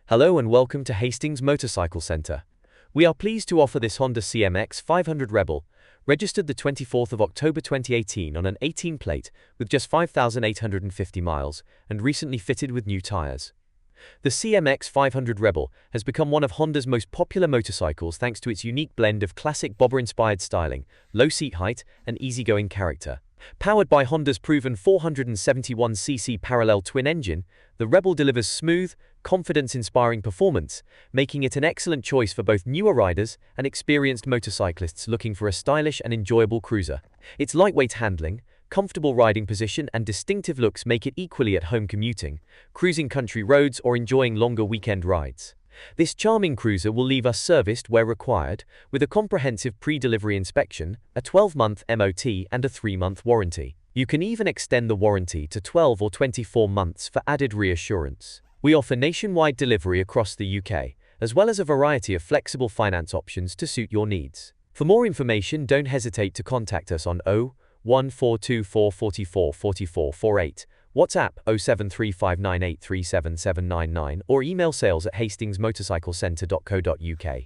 Hello and welcome to Hastings Motorcycle Centre. We are pleased to offer this Honda CMX500 Rebel, registered the 24th of October 2018 on an 18 plate with just 5,850 miles and recently fitted with new tyres. The CMX500 Rebel has become one of Honda's most popular motorcycles thanks to its unique blend of classic bobber-inspired styling, low seat height, and easygoing character. Powered by Honda's proven 471cc parallel twin engine, the Rebel delivers smooth, confidence-inspiring performance, making it an excellent choice for both newer riders and experienced motorcyclists looking for a stylish and enjoyable cruiser. Its lightweight handling, comfortable riding position and distinctive looks make it equally at home commuting, cruising country roads or enjoying longer weekend rides. This charming cruiser will leave us serviced where required, with a comprehensive pre-delivery inspection, a 12-month MOT and a 3-month warranty. You can even extend the warranty to 12 or 24 months for added reassurance. We offer nationwide delivery across the UK, as well as a variety of flexible finance options to suit your needs. For more information, don't hesitate to contact us on 01424 44 44 48, WhatsApp 07359837799 or email sales@hastingsmotorcyclecentre.co.uk.